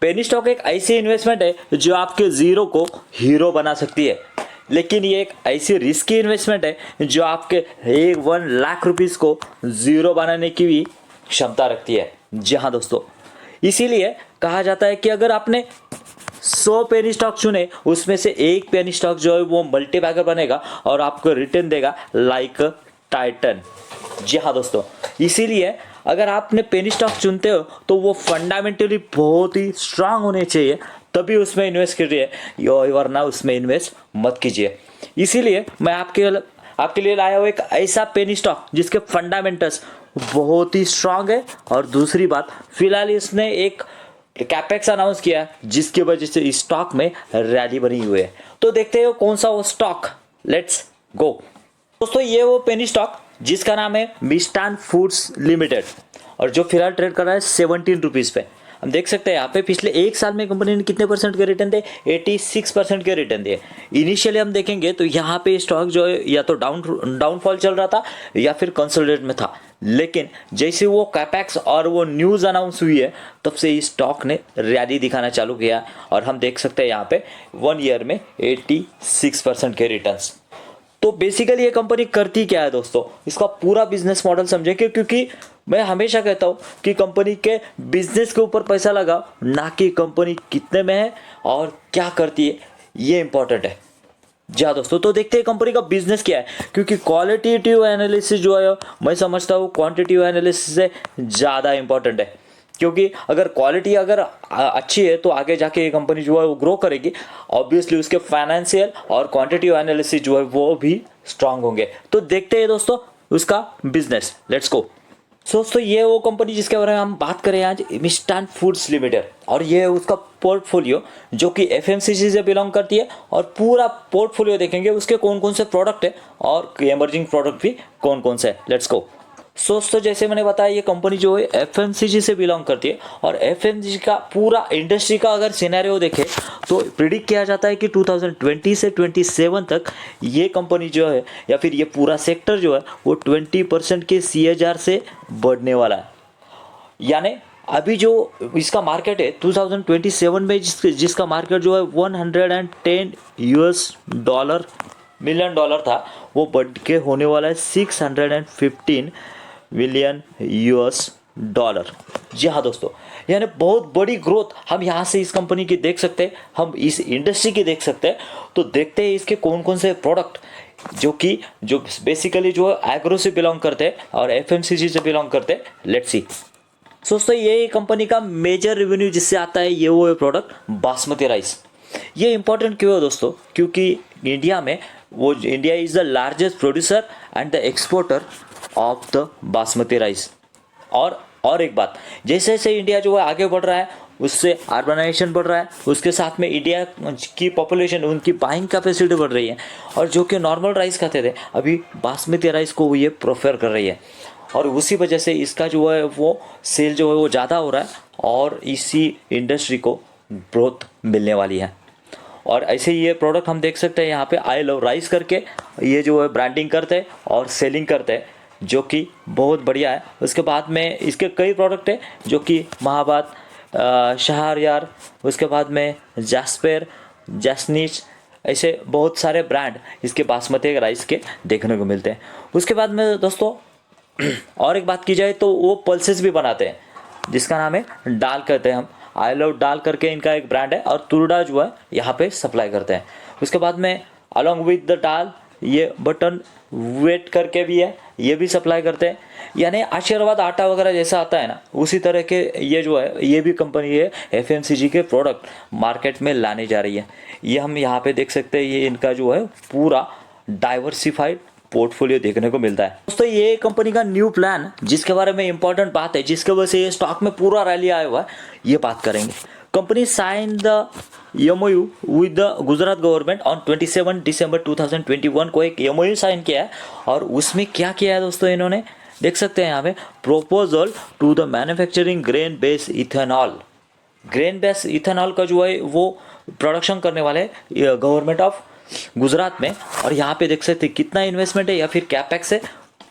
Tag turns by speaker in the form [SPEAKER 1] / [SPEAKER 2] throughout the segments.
[SPEAKER 1] Penny stock एक ऐसी investment है जो आपके जीरो को हीरो बना सकती है, लेकिन ये एक ऐसी रिस्की इन्वेस्टमेंट है जो आपके 1 लाख रुपीस को जीरो बनाने की भी क्षमता रखती है। जी हाँ दोस्तों, इसीलिए कहा जाता है कि अगर आपने 100 पेनी स्टॉक चुने, उसमें से एक पेनी स्टॉक जो है वो मल्टीबैगर बनेगा और आपको रिटर्न देगा लाइक टाइटन। जी हाँ दोस्तों, इसीलिए अगर आपने पेनी स्टॉक चुनते हो तो वो फंडामेंटली बहुत ही स्ट्रांग होने चाहिए, तभी उसमें इन्वेस्ट करिए, वरना उसमें इन्वेस्ट मत कीजिए। इसीलिए मैं आपके लिए लाया हूँ एक ऐसा पेनी स्टॉक जिसके फंडामेंटल्स बहुत ही स्ट्रांग है। और दूसरी बात, फिलहाल इसने एक कैपेक्स अनाउंस किया जिसकी वजह से इस स्टॉक में रैली बनी हुई है। तो देखते हो कौन सा वो स्टॉक, लेट्स गो। दोस्तों, ये वो पेनी स्टॉक जिसका नाम है मिष्ठान फूड्स लिमिटेड और जो फिलहाल ट्रेड कर रहा है 17 रुपीज़ पे। हम देख सकते हैं यहाँ पे पिछले एक साल में कंपनी ने कितने परसेंट के रिटर्न दिए, 86% के रिटर्न दिए। इनिशियली हम देखेंगे तो यहाँ पे स्टॉक जो है या तो डाउनफॉल चल रहा था या फिर कंसोलिडेट में था, लेकिन जैसे वो कैपेक्स और वो न्यूज़ अनाउंस हुई है तब से इस स्टॉक ने रैली दिखाना चालू किया और हम देख सकते हैं यहाँ पे 1 ईयर में 86% के रिटर्न्स। तो बेसिकली ये कंपनी करती क्या है दोस्तों, इसका पूरा बिजनेस मॉडल समझेंगे, क्योंकि मैं हमेशा कहता हूँ कि कंपनी के बिजनेस के ऊपर पैसा लगाओ, ना कि कंपनी कितने में है और क्या करती है, ये इंपॉर्टेंट है। जी हाँ दोस्तों, तो देखते हैं कंपनी का बिजनेस क्या है, क्योंकि क्वालिटेटिव एनालिसिस जो है मैं समझता हूँ क्वांटिटेटिव एनालिसिस से ज़्यादा इंपॉर्टेंट है। क्योंकि अगर क्वालिटी अगर अच्छी है तो आगे जाके ये कंपनी जो है वो ग्रो करेगी, ऑब्वियसली उसके फाइनेंशियल और क्वांटिटेटिव एनालिसिस जो है वो भी स्ट्रांग होंगे। तो देखते हैं दोस्तों उसका बिजनेस, लेट्स गो। दोस्तों, ये वो कंपनी जिसके बारे में हम बात करें आज, मिष्ठान फूड्स लिमिटेड, और ये है उसका पोर्टफोलियो जो कि एफएमसीजी से बिलोंग करती है। और पूरा पोर्टफोलियो देखेंगे उसके कौन कौन से प्रोडक्ट है और एमर्जिंग प्रोडक्ट भी कौन कौन से है, लेट्स गो। दोस्तों, जैसे मैंने बताया ये कंपनी जो है एफएमसीजी से बिलोंग करती है और एफएमसीजी का पूरा इंडस्ट्री का अगर सिनेरियो देखें तो प्रिडिक्ट किया जाता है कि 2020 से 27 तक ये कंपनी जो है या फिर ये पूरा सेक्टर जो है वो 20% के CAGR से बढ़ने वाला है। यानी अभी जो इसका मार्केट है 2027 में जिसका मार्केट जो है 110 मिलियन डॉलर था, वो बढ़ के होने वाला है 615 मिलियन डॉलर। जी हाँ दोस्तों, यानी बहुत बड़ी ग्रोथ हम यहाँ से इस कंपनी की देख सकते हैं, हम इस इंडस्ट्री की देख सकते हैं। तो देखते हैं इसके कौन कौन से प्रोडक्ट जो बेसिकली जो एग्रो से बिलोंग करते हैं और एफएमसीजी से बिलोंग करते हैं, लेट्स सी। दोस्तों, ये कंपनी का मेजर रेवेन्यू जिससे आता है ये वो है प्रोडक्ट बासमती राइस। ये इंपॉर्टेंट क्यों है दोस्तों, क्योंकि India is the largest producer and the exporter of the basmati rice. और एक बात, जैसे जैसे इंडिया जो है आगे बढ़ रहा है उससे अर्बनाइजेशन बढ़ रहा है, उसके साथ में इंडिया की पॉपुलेशन, उनकी बाइंग कैपेसिटी बढ़ रही है, और जो कि नॉर्मल राइस खाते थे अभी बासमती राइस को ये प्रेफर कर रही है, और उसी वजह से इसका जो है वो सेल जो है वो ज़्यादा हो रहा है और इसी इंडस्ट्री को ग्रोथ मिलने वाली है। और ऐसे ही ये प्रोडक्ट हम देख सकते हैं यहाँ पे आई लव राइस करके ये जो है ब्रांडिंग करते हैं और सेलिंग करते हैं, जो कि बहुत बढ़िया है। उसके बाद में इसके कई प्रोडक्ट हैं जो कि महाबात, शहरयार, उसके बाद में जैस्पर, जैस्निच, ऐसे बहुत सारे ब्रांड इसके बासमती राइस के देखने को मिलते हैं। उसके बाद में दोस्तों और एक बात की जाए तो वो पल्सेस भी बनाते हैं जिसका नाम है दाल कहते हैं हम, आई लव दाल करके इनका एक ब्रांड है, और तुरडा जो है यहाँ पे सप्लाई करते हैं। उसके बाद में अलॉन्ग विद द दाल ये बटन वेट करके भी है, ये भी सप्लाई करते हैं। यानी आशीर्वाद आटा वगैरह जैसा आता है ना, उसी तरह के ये जो है ये भी कंपनी है एफएमसीजी के प्रोडक्ट मार्केट में लाने जा रही है। ये हम यहाँ पे देख सकते हैं, ये इनका जो है पूरा डाइवर्सिफाइड पोर्टफोलियो देखने को मिलता है। दोस्तों, ये कंपनी का न्यू प्लान जिसके बारे में इंपॉर्टेंट बात है, जिसके वजह से ये स्टॉक में पूरा रैली आया हुआ है, ये बात करेंगे। Company sign the MOU with the Gujarat government on 27 दिसंबर 2021 को एक MOU साइन किया है, और उसमें क्या किया है दोस्तों इन्होंने देख सकते हैं यहाँ पे, proposal to the manufacturing grain based ethanol. Grain based ethanol का जो है वो प्रोडक्शन करने वाले गवर्नमेंट ऑफ गुजरात में, और यहाँ पे देख सकते हैं कितना इन्वेस्टमेंट है या फिर कैपेक्स है,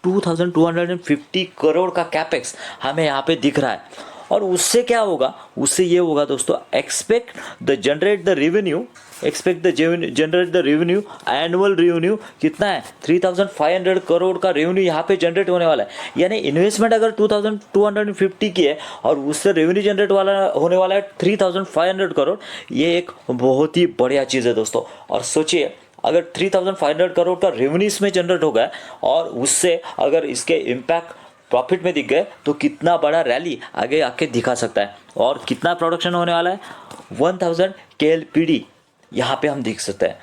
[SPEAKER 1] 2250 करोड़ का कैपेक्स हमें यहाँ पे दिख रहा है। और उससे क्या होगा, उससे ये होगा दोस्तों, expect the generate the revenue annual revenue कितना है, 3,500 करोड़ का रेवेन्यू यहाँ पे जनरेट होने वाला है। यानी इन्वेस्टमेंट अगर 2,250 की है और उससे रेवेन्यू जनरेट होने वाला है 3,500 करोड़, ये एक बहुत ही बढ़िया चीज़ है दोस्तों। और सोचिए अगर 3,500 करोड़ का रेवेन्यू इसमें जनरेट हो गया और उससे अगर इसके इम्पैक्ट प्रॉफिट में दिख गए तो कितना बड़ा रैली आगे आके दिखा सकता है। और कितना प्रोडक्शन होने वाला है, 1000 KLPD यहाँ पे हम देख सकते हैं।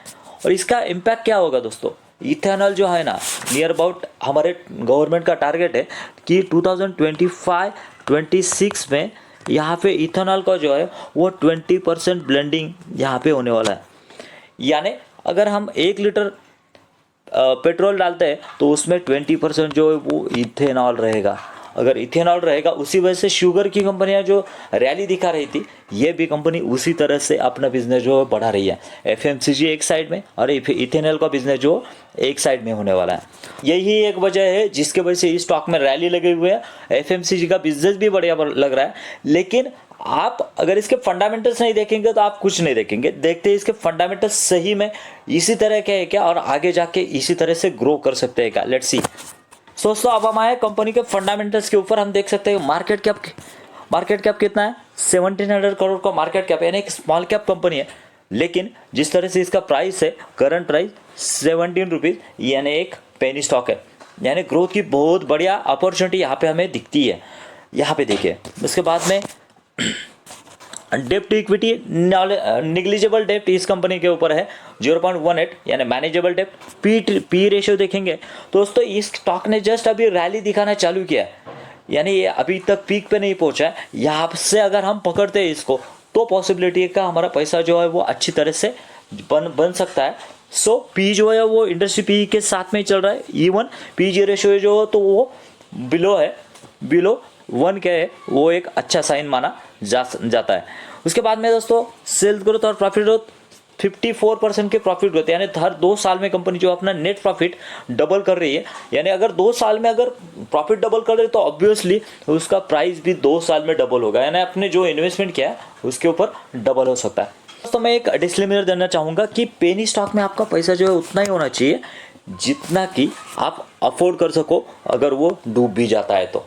[SPEAKER 1] और इसका इम्पैक्ट क्या होगा दोस्तों, इथेनॉल जो है ना, नियर अबाउट हमारे गवर्नमेंट का टारगेट है कि 2025-26 में यहाँ पे इथेनॉल का जो है वो 20% ब्लेंडिंग यहाँ पे होने वाला है। यानी अगर हम 1 लीटर पेट्रोल डालते हैं तो उसमें 20% जो है वो इथेनॉल रहेगा। अगर इथेनॉल रहेगा, उसी वजह से शुगर की कंपनियां जो रैली दिखा रही थी, ये भी कंपनी उसी तरह से अपना बिजनेस जो है बढ़ा रही है। FMCG एक साइड में और इथेनॉल का बिजनेस जो एक साइड में होने वाला है। यही एक वजह है जिसके वजह से इस स्टॉक में रैली लगे हुए है। FMCG का बिजनेस भी बढ़िया लग रहा है, लेकिन आप अगर इसके फंडामेंटल्स नहीं देखेंगे तो आप कुछ नहीं देखेंगे। देखते हैं इसके फंडामेंटल्स सही में इसी तरह के है क्या और आगे जाके इसी तरह से ग्रो कर सकते हैं क्या, लेट्स सी। दोस्तों अब हम आए कंपनी के फंडामेंटल्स के ऊपर। हम देख सकते हैं मार्केट कैप कितना है, 1700 करोड़ का मार्केट कैप है, यानी एक स्मॉल कैप कंपनी है। लेकिन जिस तरह से इसका प्राइस है, करंट प्राइस 17 रुपीज़, यानी एक पेनी स्टॉक है। यानी ग्रोथ की बहुत बढ़िया अपॉर्चुनिटी यहाँ पे हमें दिखती है। यहाँ पे देखिए उसके बाद में डेप्ट इक्विटी निग्लिजिबल डेप्ट इस कंपनी के ऊपर है 0.18, यानी मैनेजेबल डेप्ट। पी रेशियो देखेंगे दोस्तों, इस स्टॉक ने जस्ट अभी रैली दिखाना चालू किया है, यानी ये अभी तक पीक पे नहीं पहुंचा है। यहाँ से अगर हम पकड़ते हैं इसको तो पॉसिबिलिटी का हमारा पैसा जो है वो अच्छी तरह से बन सकता है। सो पी जो है वो इंडस्ट्री पी के साथ में चल रहा है। इवन PG रेशियो जो है तो वो बिलो 1 के है, वो एक अच्छा साइन माना जाता है। उसके बाद में दोस्तों सेल्स ग्रोथ और प्रॉफिट ग्रोथ, 54% के प्रॉफिट ग्रोथ, यानी हर 2 साल में कंपनी जो अपना नेट प्रॉफिट डबल कर रही है। यानी अगर 2 साल में अगर प्रॉफिट डबल कर रही है तो ऑब्वियसली उसका प्राइस भी 2 साल में डबल होगा, यानी अपने जो इन्वेस्टमेंट किया है उसके ऊपर डबल हो सकता है। दोस्तों मैं एक डिस्क्लेमर देना चाहूँगा कि पेनी स्टॉक में आपका पैसा जो है उतना ही होना चाहिए जितना कि आप अफोर्ड कर सको, अगर वो डूब भी जाता है तो,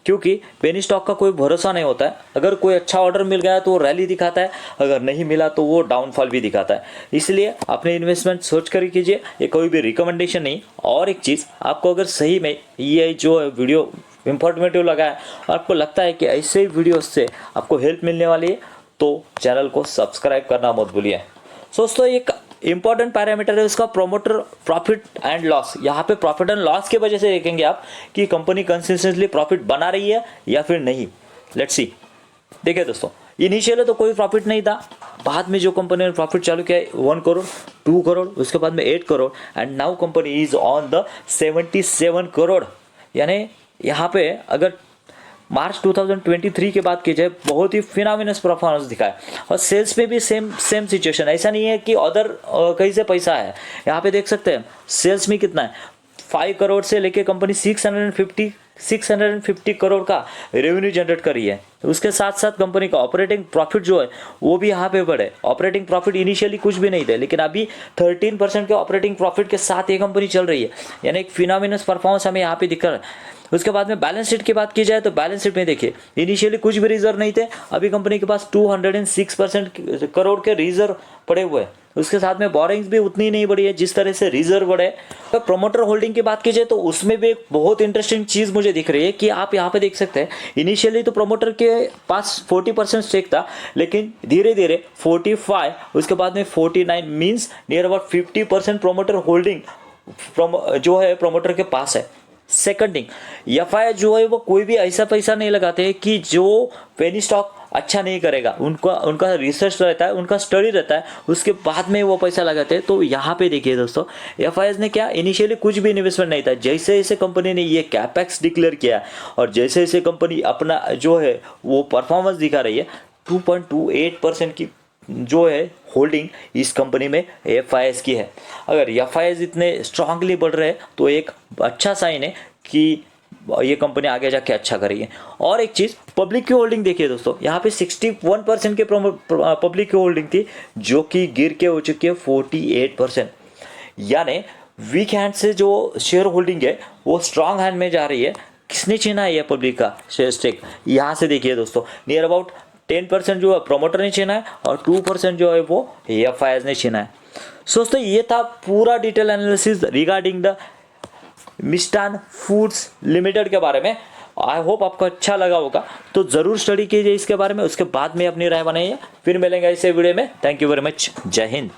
[SPEAKER 1] क्योंकि पेनी स्टॉक का कोई भरोसा नहीं होता है। अगर कोई अच्छा ऑर्डर मिल गया तो वो रैली दिखाता है, अगर नहीं मिला तो वो डाउनफॉल भी दिखाता है। इसलिए अपने इन्वेस्टमेंट सोच कर कीजिए, ये कोई भी रिकमेंडेशन नहीं। और एक चीज़, आपको अगर सही में ये जो वीडियो इंफॉर्मेटिव लगा है और आपको लगता है कि ऐसे ही वीडियो से आपको हेल्प मिलने वाली है तो चैनल को सब्सक्राइब करना मत भूलिए। दोस्तों एक इंपॉर्टेंट पैरामीटर है उसका प्रोमोटर प्रॉफिट एंड लॉस। यहाँ पे प्रॉफिट एंड लॉस की वजह से देखेंगे आप कि कंपनी कंसिस्टेंटली प्रॉफिट बना रही है या फिर नहीं। Let's see. देखिए दोस्तों, इनिशियली तो कोई प्रॉफिट नहीं था, बाद में जो कंपनी ने प्रॉफिट चालू किया 1 करोड़, 2 करोड़, उसके बाद में 8 crore, and now company is on the 77 crore. यानी यहाँ पे अगर मार्च 2023 के बाद की जाए, बहुत ही फिनोमिनस परफॉर्मेंस दिखा है। और सेल्स में भी सेम सिचुएशन, ऐसा नहीं है कि अदर कहीं से पैसा है। यहाँ पे देख सकते हैं सेल्स में कितना है, 5 करोड़ से लेके कंपनी 650 करोड़ का रेवेन्यू जनरेट कर रही है। उसके साथ साथ कंपनी का ऑपरेटिंग प्रॉफिट जो है वो भी यहाँ पे बढ़े। ऑपरेटिंग प्रॉफिट इनिशियली कुछ भी नहीं थे, लेकिन अभी 13% के ऑपरेटिंग प्रॉफिट के साथ ये कंपनी चल रही है, यानी एक फिनोमिनस परफॉर्मेंस हमें यहाँ पे दिख रहा है। उसके बाद में बैलेंस शीट की बात की जाए तो बैलेंस शीट में देखिए इनिशियली कुछ भी रिजर्व नहीं थे, अभी कंपनी के पास 206% करोड़ के रिजर्व पड़े हुए हैं। उसके साथ में बोरिंग्स भी उतनी नहीं बढ़ी है जिस तरह से रिजर्व बढ़े। तो प्रोमोटर होल्डिंग की बात की जाए तो उसमें भी एक बहुत इंटरेस्टिंग चीज़ मुझे दिख रही है कि आप यहाँ पे देख सकते हैं इनिशियली तो प्रोमोटर के पास 40% स्टेक था, लेकिन धीरे धीरे 45, उसके बाद में 49, means near about 50% promoter holding जो है प्रोमोटर के पास है। सेकंड थिंग, एफआई जो है वो कोई भी ऐसा पैसा नहीं लगाते कि जो पेनी स्टॉक अच्छा नहीं करेगा, उनका रिसर्च रहता है, उनका स्टडी रहता है, उसके बाद में वो पैसा लगाते हैं। तो यहाँ पे देखिए दोस्तों, एफआईएस ने क्या इनिशियली कुछ भी इन्वेस्टमेंट नहीं था, जैसे जैसे कंपनी ने ये कैपेक्स डिक्लेयर किया और जैसे जैसे कंपनी अपना जो है वो परफॉर्मेंस दिखा रही है, 2.28% की जो है होल्डिंग इस कंपनी में एफआईएस की है। अगर एफआईएस इतने स्ट्रांगली बढ़ रहे हैं तो एक अच्छा साइन है कि ये कंपनी आगे जाके अच्छा करेगी। और एक चीज़, पब्लिक की होल्डिंग देखिए दोस्तों, यहाँ पे 61% के पब्लिक की होल्डिंग थी, जो कि गिर के हो चुकी है 48%। यानी वीक हैंड से जो शेयर होल्डिंग है वो स्ट्रांग हैंड में जा रही है। किसने छीना है ये पब्लिक का शेयर स्टेक? यहाँ से देखिए दोस्तों, नियर अबाउट 10% जो है प्रोमोटर ने छीना है और 2% जो है वो एफआईआई ने छीना है। दोस्तों ये था पूरा detail analysis regarding the Mishtann Foods Limited के बारे में। आई होप आपको अच्छा लगा होगा, तो ज़रूर स्टडी कीजिए इसके बारे में, उसके बाद में अपनी राय बनाइए। फिर मिलेंगे इस वीडियो में। Thank you very much. जय हिंद।